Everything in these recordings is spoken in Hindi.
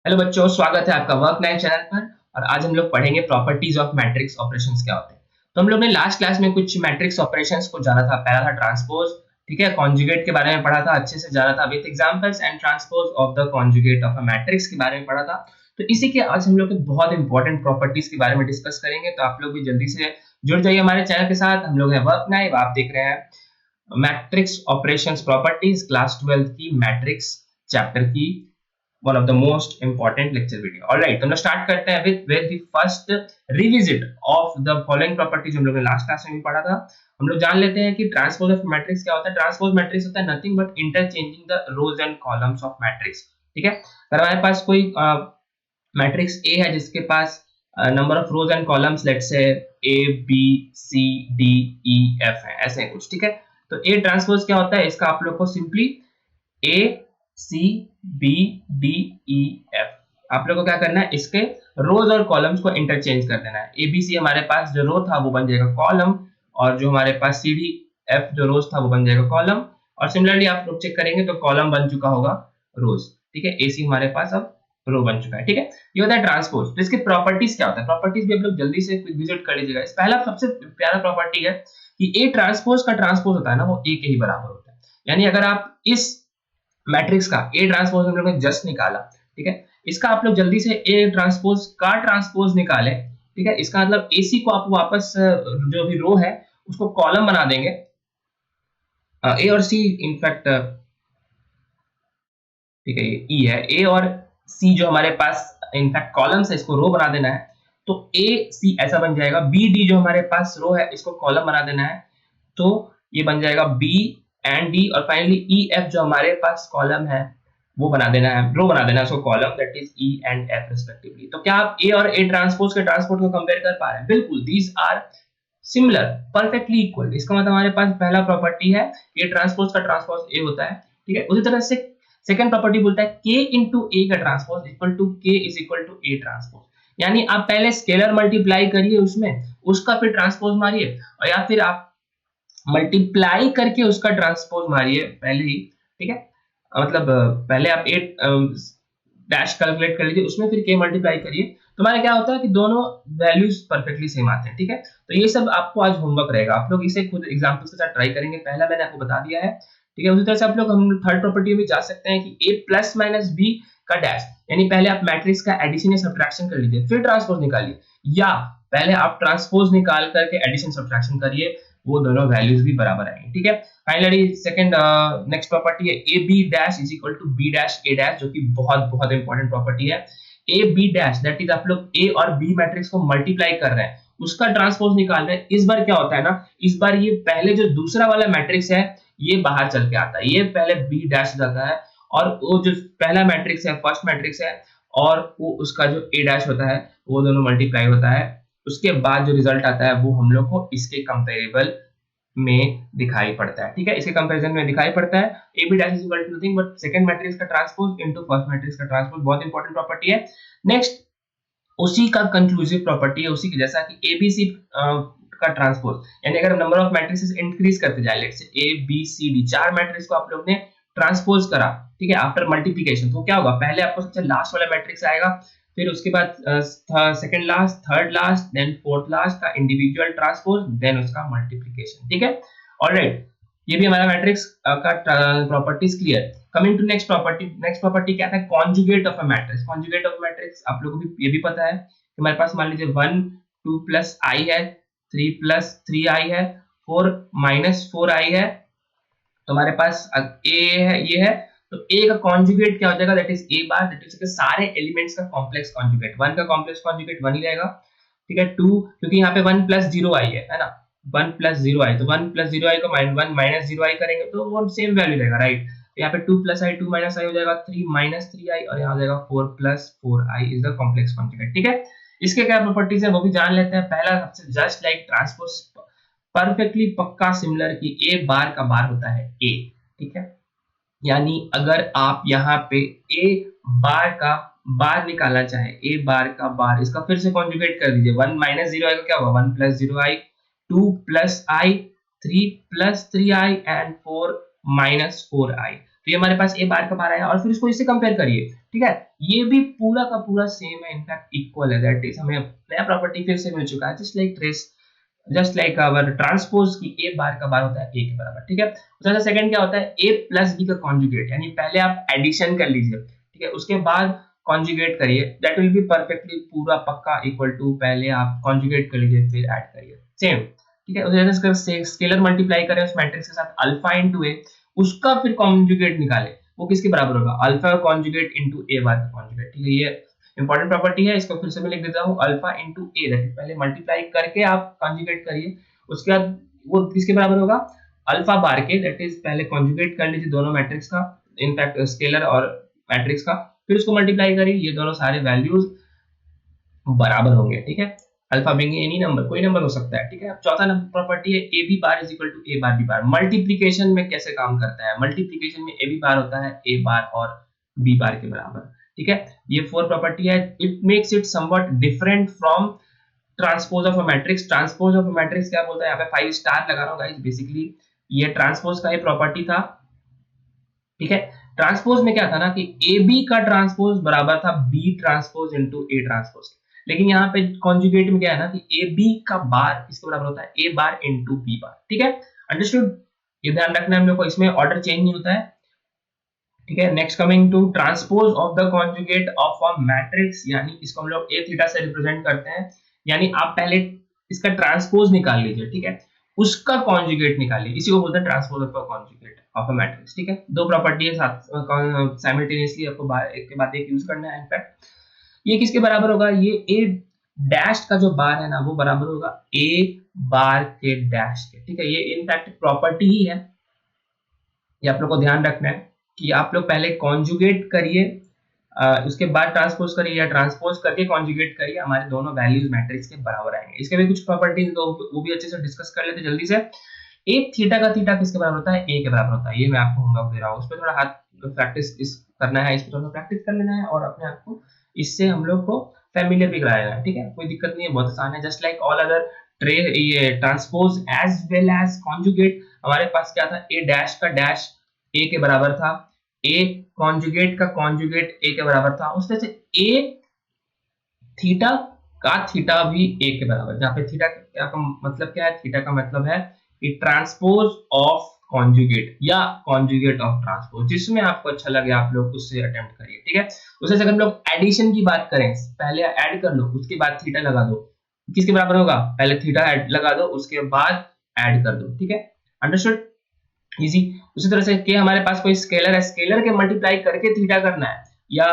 हेलो बच्चों, स्वागत है आपका वर्क नाइन चैनल पर। और आज हम लोग पढ़ेंगे प्रॉपर्टीज ऑफ मैट्रिक्स ऑपरेशंस क्या होते हैं। तो हम लोग ने लास्ट क्लास में कुछ मैट्रिक्स ऑपरेशंस को जाना था। पहला था ट्रांसपोज, ठीक है, कॉन्जुगेट के बारे में पढ़ा था, अच्छे से जाना था with examples, and transpose of the conjugate of a matrix के बारे में पढ़ा था। तो इसी के आज हम लोग एक बहुत इंपॉर्टेंट प्रॉपर्टीज के बारे में डिस्कस करेंगे। तो आप लोग भी जल्दी से जुड़ जाइए हमारे चैनल के साथ। हम लोग हैं वर्क नाइन, आप देख रहे हैं मैट्रिक्स ऑपरेशंस प्रॉपर्टीज, क्लास 12 की मैट्रिक्स चैप्टर की one of the most important lecture video. All right, तो हम लोग स्टार्ट करते हैं with the first revisit of the following property जो हम लोग ने लास्ट क्लास में भी पढ़ा था। हम लोग जान लेते हैं कि ट्रांसपोज ऑफ मैट्रिक्स क्या होता है। ट्रांसपोज मैट्रिक्स होता है nothing but interchanging the rows and columns of matrix. ठीक है, अगर हमारे पास कोई मैट्रिक्स ए है जिसके पास number of rows and columns let's say A B C D E F है, ऐसे है कुछ। ठीक है, तो ए ट्रांसपोज क्या होता है, इसका आप लोग को simply A C B D E F आप लोग को क्या करना है, इसके रोज और कॉलम्स को इंटरचेंज कर देना है। ए बी सी हमारे पास जो रो था वो बन जाएगा कॉलम, और जो हमारे पास सी डी एफ जो रोज था वो बन जाएगा कॉलम। और सिमिलरली आप लोग चेक करेंगे तो कॉलम बन चुका होगा रोज। ठीक है, ए सी हमारे पास अब रो बन चुका है। ठीक है, ये होता है ट्रांसपोज। तो इसकी प्रॉपर्टीज क्या होता है, प्रॉपर्टीज भी आप लोग जल्दी से विजिट कर लीजिएगा। इस पहला सबसे प्यारा प्रॉपर्टी है कि ए ट्रांसपोज का ट्रांसपोज होता है ना, वो ए के ही बराबर होता है। यानी अगर आप इस मैट्रिक्स का ए ट्रांसपोज हम लोग ने जस्ट निकाला, ठीक है, इसका आप लोग जल्दी से ए ट्रांसपोज का ट्रांसपोज निकालें। ठीक है, इसका मतलब एसी को आप वापस जो भी रो है उसको कॉलम बना देंगे। ए और सी इनफैक्ट, ठीक है, ये ई है, ए और सी जो हमारे पास इनफैक्ट कॉलम्स है, इसको रो बना देना है। तो ए सी ऐसा बन जाएगा। बी डी जो हमारे पास रो है इसको कॉलम बना देना है, तो ये बन जाएगा बी एंड डी। और फाइनली ई एफ जो हमारे पास कॉलम है वो बना देना है, रो बना देना है उसको column, that is E and F respectively. तो क्या आप ए और ए ट्रांसपोज के ट्रांसपोर्ट को कंपेयर कर पा रहे हैं? बिल्कुल, these are similar, perfectly equal. इसका मतलब हमारे पास पहला प्रॉपर्टी है ए ट्रांसपोज का ट्रांसपोज ए होता है। ठीक है, उसी तरह से सेकंड प्रॉपर्टी बोलता है k इंटू ए का transpose equal to k is equal to A transpose. यानी आप पहले स्केलर मल्टीप्लाई करिए उसमें, उसका फिर ट्रांसपोज मारिए, और या फिर आप मल्टीप्लाई करके उसका ट्रांसपोज मारिए पहले ही। ठीक है, मतलब पहले आप ए डैश कैलकुलेट कर लीजिए, उसमें फिर k मल्टीप्लाई करिए, तो हमारा क्या होता है कि दोनों वैल्यूज परफेक्टली सेम आते हैं। ठीक है, तो ये सब आपको आज होमवर्क रहेगा, आप लोग इसे खुद एग्जांपल्स के साथ ट्राई करेंगे। पहला मैंने आपको बता दिया है। ठीक है, उसी तरह से आप लोग हम थर्ड प्रॉपर्टी में जा सकते हैं कि a प्लस माइनस b का डैश, यानी पहले आप मैट्रिक्स का एडिशन या सब्ट्रैक्शन कर लीजिए फिर ट्रांसपोज निकालिए, या पहले आप ट्रांसपोज निकाल करके एडिशन सब्ट्रैक्शन करिए, वो दोनों वैल्यूज भी बराबर आएंगे। ठीक है, फाइनली सेकंड नेक्स्ट प्रॉपर्टी है A B dash is equal to B dash A dash, जो कि बहुत बहुत इंपॉर्टेंट प्रॉपर्टी है। A B dash that is आप लोग ए और बी मैट्रिक्स को मल्टीप्लाई कर रहे हैं, उसका ट्रांसपोज निकाल रहे हैं। इस बार क्या होता है ना, इस बार ये पहले जो दूसरा वाला मैट्रिक्स है ये बाहर चल के आता है, ये पहले बी डैश जाता है, और वो जो पहला मैट्रिक्स है फर्स्ट मैट्रिक्स है, और वो उसका जो ए डैश होता है वो दोनों मल्टीप्लाई होता है। उसके बाद जो रिजल्ट आता है वो हम लोग को इसके कंपेरेबल में दिखाई पड़ता है। ठीक है, इसके कंपैरिजन में दिखाई पड़ता है A B dash is equal to nothing but second matrix का ट्रांसपोज इनटू फर्स्ट मैट्रिक्स का ट्रांसपोज। बहुत इंपॉर्टेंट प्रॉपर्टी है। नेक्स्ट उसी का कंक्लूसिव प्रॉपर्टी है, उसी की जैसा कि एबीसी का ट्रांसपोज, यानी अगर नंबर ऑफ मैट्रिसेस इंक्रीज करते जाए, let's say A B C D चार मैट्रिक्स को आप लोग ने ट्रांसपोज करा, ठीक है, आफ्टर मल्टीप्लिकेशन, तो क्या होगा, पहले आपको सबसे लास्ट वाला मैट्रिक्स आएगा, फिर उसके बाद second last, third last, then fourth last का इंडिविजुअल ट्रांसपोज, देन उसका मल्टीप्लिकेशन। ठीक है, ऑलराइट, ये भी हमारा मैट्रिक्स का properties clear. Coming to next property क्या था, conjugate of a matrix. Conjugate of matrix आप लोगों को भी ये भी पता है कि हमारे पास मान लीजिए 1 2 प्लस आई है, 3 प्लस 3 आई है, 4 माइनस 4 आई है, तो हमारे पास ए है, ये है, तो ए का कॉन्जुगेट क्या हो जाएगा, that is a bar, that is के सारे एलिमेंट्स का कॉम्प्लेक्स कॉन्जुगेट। 1 का कॉम्प्लेक्स कॉन्जुगेट 1 ही रहेगा। ठीक है, 2 क्योंकि यहाँ पे 1 प्लस 0 आई है ना, 1 प्लस 0 आई, तो 1 प्लस 0 आई को 1 माइनस 0 आई करेंगे तो वो सेम वैल्यू रहेगा, राइट। तो यहाँ पे 2 प्लस आई 2 माइनस आई हो जाएगा 3 माइनस 3 आई, और यहाँ हो जाएगा 4 plus 4 I is the complex conjugate. ठीक है, इसके क्या प्रॉपर्टीज है वो भी जान लेते हैं। पहला सबसे जस्ट लाइक ट्रांसपोज, परफेक्टली पक्का सिमिलर कि ए बार का बार होता है ए। ठीक है, यानी अगर आप यहाँ पे ए बार का बार निकालना चाहे, ए बार का बार, इसका फिर से कॉन्जुगेट कर दीजिए। 1 माइनस 0 आई का क्या होगा, 1 plus 0 I, 2 plus I, 3 plus 3 I, and 4 minus 4 आई। तो ये हमारे पास ए बार का बार आया और फिर इसको इससे कंपेयर करिए, ठीक है। ये भी पूरा का पूरा सेम है, इनफैक्ट इक्वल है, दैट इज हमें नया प्रॉपर्टी फिर से मिल चुका है, जस्ट लाइक आवर ट्रांसपोज की ए बार का बार होता है ए के बराबर, ठीक है। उसका सेकंड क्या होता है, ए प्लस बी का कॉन्जुगेट, यानी पहले आप एडिशन कर लीजिए, ठीक है, उसके बाद कॉन्जुगेट करिए, दैट विल बी परफेक्टली पूरा पक्का इक्वल टू, पहले आप कॉन्जुगेट कर लीजिए फिर ऐड करिए, सेम, ठीक है। उसी तरह से स्केलर मल्टीप्लाई करें उस मैट्रिक्स के साथ अल्फा इनटू ए, उसका फिर कॉन्जुगेट निकाले, वो किसके बराबर होगा, अल्फा का कॉन्जुगेट इनटू ए बार का कॉन्जुगेट, ठीक है। ये इंपॉर्टेंट प्रॉपर्टी है, इसको फिर से मैं लिख देता हूँ, alpha into A, that is पहले मल्टीप्लाई करके आप कॉन्जुगेट करिए, उसके बाद वो किसके बराबर होगा, अल्फा बार के, दैट इज पहले कॉन्जुगेट कर लीजिए दोनों मैट्रिक्स का, इनफैक्ट स्केलर और मैट्रिक्स का, फिर उसको मल्टीप्लाई करिए, ये दोनों सारे वैल्यूज बराबर होंगे, ठीक है। अल्फा बिंग एनी नंबर, कोई नंबर हो सकता है, ठीक है। अब चौथा नंबर प्रॉपर्टी है A B bar is equal to A bar B bar. Multiplication में कैसे काम करता है, मल्टीप्लिकेशन में ए बी बार होता है ए बार और बी बार के बराबर, ठीक है। ये फोर प्रॉपर्टी है, it makes it somewhat different from transpose of a matrix. Transpose of a matrix क्या बोलता है, यहाँ पे 5 स्टार लगा रहा हूँ गाइस, बेसिकली ये ट्रांसपोज का ही प्रॉपर्टी था, ठीक है। ट्रांसपोज में क्या था ना कि ए बी का ट्रांसपोज बराबर था B transpose into A transpose, लेकिन यहाँ पे कॉन्जुगेट में क्या है ना कि ए बी का बार इसके बराबर होता है ए बार इनटू बी बार, ठीक है। अंडरस्टूड, ये ध्यान रखना है हम लोग को, इसमें ऑर्डर चेंज नहीं होता है, ठीक है। Next coming to transpose of the conjugate of a matrix, यानी इसको हम लोग ए थीटा से रिप्रेजेंट करते हैं, यानी आप पहले इसका ट्रांसपोज निकाल लीजिए, ठीक है, उसका कॉन्जुगेट निकालिए, इसी को बोलते हैं transpose of a conjugate of a matrix, ठीक है। दो प्रॉपर्टी है साथ साइमल्टेनियसली आपको एक के बाद एक यूज करना है। इनफैक्ट ये किसके बराबर होगा, ये ए डैश का जो बार है ना वो बराबर होगा ए बार के डैश के, ठीक है। ये इनफैक्ट प्रॉपर्टी ही है, ये आप लोग को ध्यान रखना है कि आप लोग पहले कॉन्जुगेट करिए, उसके बाद ट्रांसपोज करिए या ट्रांसपोज करके कॉन्जुगेट करिए, हमारे दोनों वैल्यूज मैट्रिक्स के बराबर आएंगे। इसके भी कुछ प्रॉपर्टीज वो भी अच्छे से डिस्कस कर लेते जल्दी से। एक थीटा का थीटा किसके बराबर होता है, ए के बराबर होता है, ये मैं आपको होमवर्क दे रहा हूँ, उस पर थोड़ा हाथ प्रैक्टिस इस करना है, इस पर थोड़ा प्रैक्टिस कर लेना है और अपने आप को इससे हम लोग को फैमिलियर भी कराया है, ठीक है। कोई दिक्कत नहीं है, बहुत आसान है, जस्ट लाइक ऑल अदर ये transpose as well as conjugate. हमारे पास क्या था, ए डैश का डैश ए के बराबर था, ए कॉन्जुगेट का कॉन्जुगेट ए के बराबर था, उसमें से ए थीटा का थीटा भी ए के बराबर, जहाँ पे थीटा का मतलब क्या है, थीटा का मतलब है कि ट्रांसपोज ऑफ कॉन्जुगेट या कॉन्जुगेट ऑफ ट्रांसपोज, जिसमें आपको अच्छा लगे आप लोग उससे अटेम्प्ट करिए, ठीक है। उसे अगर हम लोग एडिशन की बात करें, पहले ऐड कर लो उसके बाद थीटा लगा दो, किसके बराबर होगा, पहले थीटा लगा दो उसके बाद ऐड कर दो, ठीक है। Understood, easy. उसी तरह से के हमारे पास कोई स्केलर है, स्केलर के मल्टीप्लाई करके थीटा करना है, या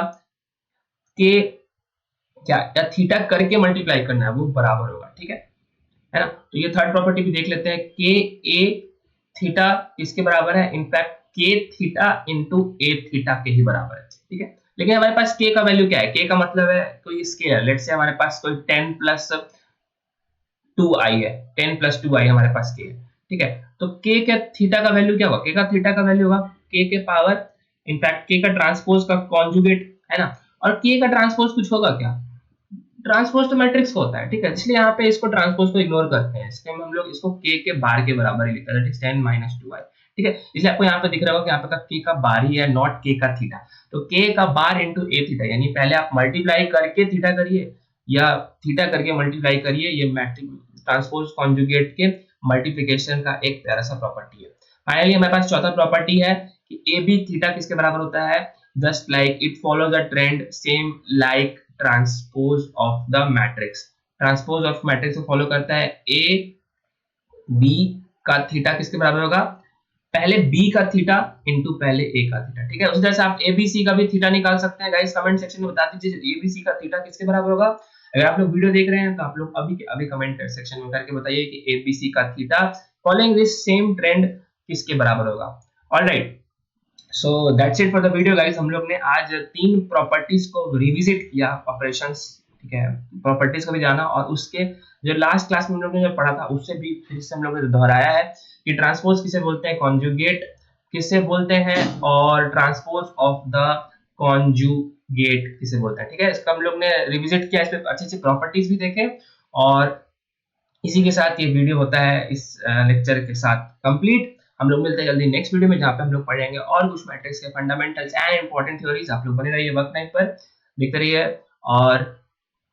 के क्या या थीटा करके मल्टीप्लाई करना है, वो बराबर होगा, ठीक है ना। तो ये थर्ड प्रॉपर्टी भी देख लेते हैं, के ए थीटा किसके बराबर है, इनफैक्ट के थीटा इनटू ए थीटा के ही बराबर है, ठीक है। लेकिन हमारे पास के का वैल्यू क्या है, के का मतलब है कोई स्केलर, लेट्स से हमारे पास कोई 10 प्लस 2i है, 10 प्लस 2i हमारे पास के है, ठीक है। तो के का थीटा का वैल्यू क्या होगा, के का थीटा का वैल्यू होगा के के पावर, इनफैक्ट के का ट्रांसपोज का कॉन्जुगेट, है ना। और के का ट्रांसपोज कुछ होगा क्या, ट्रांसपोज तो मैट्रिक्स को होता है, ठीक है, इसलिए यहाँ पे इसको ट्रांसपोज को इग्नोर करते हैं, इसके हम लोग इसको के बार के बराबर ही लिखते हैं, दैट इज 10 माइनस 2i, ठीक है। इसलिए आपको यहाँ पे दिख रहा होगा कि यहाँ पे के का बार ही है, नॉट के का थीटा। तो के का बार इनटू ए थीटा, यानी पहले आप मल्टीप्लाई करके थीटा करिए या थीटा करके मल्टीप्लाई करिए, ये मैट्रिक्स ट्रांसपोज कॉन्जुगेट के मल्टीप्लिकेशन का एक प्यारा सा प्रॉपर्टी है। फाइनली हमारे पास चौथा प्रॉपर्टी है कि ए बी थीटा किसके बराबर होता है, just like it follows a trend same like transpose of the matrix. Transpose of matrix को फॉलो करता है, ए बी का थीटा किसके बराबर होगा, पहले बी का थीटा इनटू पहले ए का थीटा, ठीक है। उसी तरह से आप ए बी सी का भी थीटा निकाल सकते हैं गाइस, कमेंट सेक्शन में बता दीजिए ए बी सी का थीटा किसके बराबर होगा। अगर आप लोग वीडियो देख रहे हैं तो आप लोग अभी के अभी कमेंट सेक्शन में करके बताइए कि ए बी सी का theta following this same trend किसके बराबर होगा। Alright, so that's it for the video guys. हम लोग ने आज 3 प्रॉपर्टीज को रिविजिट किया, ऑपरेशंस, ठीक है, प्रॉपर्टीज को भी जाना, और उसके जो लास्ट क्लास में हम लोग ने जो पढ़ा था उससे भी फिर से हम लोग ने दोहराया है कि ट्रांसपोज किसे बोलते हैं, कॉन्जुगेट किसे बोलते हैं, और ट्रांसपोज ऑफ द कॉन्जुगेट किसे बोलते हैं, ठीक है। इसका हम लोग ने रिविजिट किया, इस पे अच्छी अच्छी प्रॉपर्टीज भी देखे, और इसी के साथ ये वीडियो होता है इस लेक्चर के साथ कंप्लीट। हम लोग मिलते हैं जल्दी नेक्स्ट वीडियो में, जहाँ पे हम लोग पढ़ेंगे और कुछ मैट्रिक्स के फंडामेंटल्स एंड इंपॉर्टेंट थ्योरीज। आप लोग बने रहिए वर्क नाइट पर, देखते रहिए और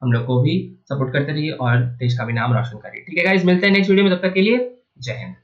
हम लोग को भी सपोर्ट करते रहिए और देश का भी नाम रोशन करिए। ठीक है गाइस, मिलते हैं नेक्स्ट वीडियो में, तब तक के लिए जय हिंद।